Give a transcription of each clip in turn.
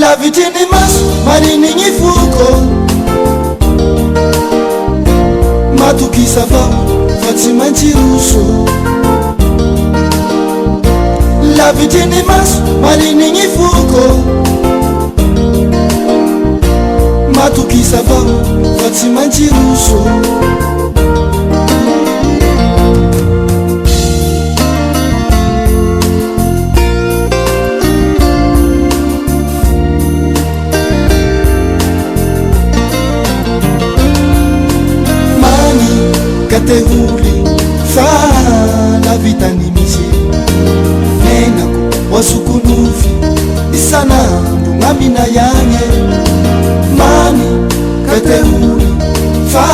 Lavitini maso marinigny foko, matokisa vao fa tsy maintsy roso. Lavitini maso marinigny foko, matokisa vao fa tsy maintsy roso. Kateholy fa lavitany misy menako wasukunufy isanandro ngamina yanye mani. Kateholy fa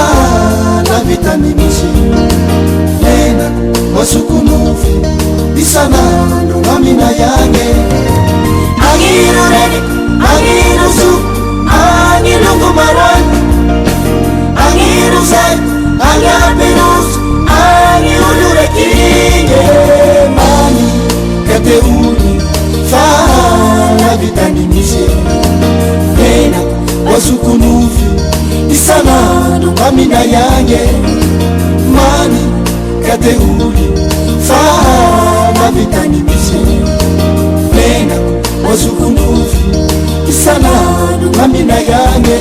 lavitany misy menako wasukunufy isanandro ngamina yanye. Angiro reni angiro su angiro kumarani angiro sai Anyaperos, anyulurekinye mani. Kateholy fa lavitany misy menako wasukunufy isanandro ngamina yanye mani. Kateholy fa lavitany misy menako wasukunufy isanandro ngamina yanye.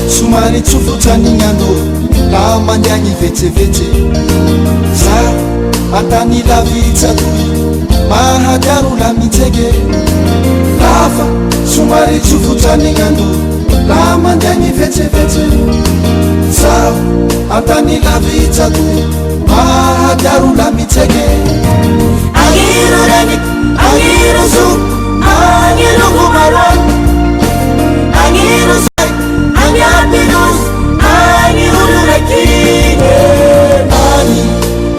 Somary tsofotran'ignyandro la mandiagny vetsevetse za atany lavitsatoy mahadiaro la mitsege. Lafa somary tsofotran'ignyandro la mandiagny vetsevetse za atany lavitsatoy mahadiaro la mitsege. Angiro reni angiro su angiro kumarani angiro Anyaperos, anyulurekinye mani.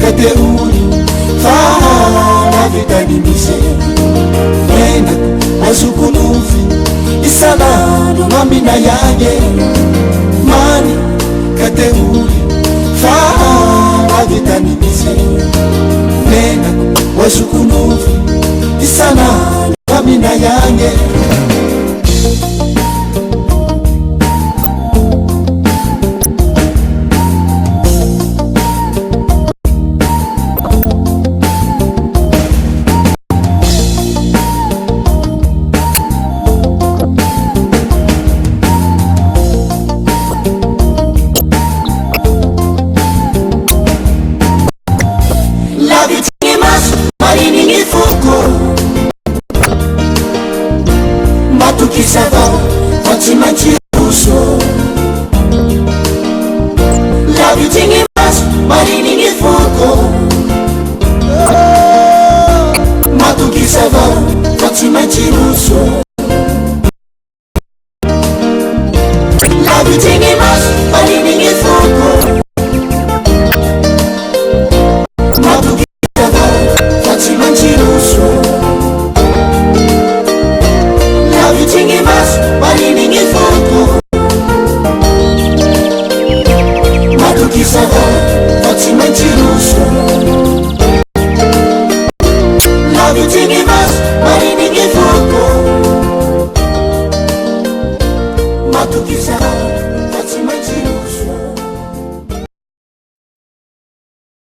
Kateholy fa lavitany misy menako wasukunufy isanandro ngamina yanye mani. Kateholy fa lavitany misy menako wasukunufy isanandro ngamina yanye. Matukisa vao fa tsy maintsy roso. Lavitiny maso marinigny foko, matukisa vao fa tsy maintsy roso. Lavitiny maso marinigny foko, matukisa vao fa tsy maintsy roso. Lavitiny maso marinigny foko, matukisa vao fa tsy maintsy roso. Lavitiny maso marinigny foko, matukisa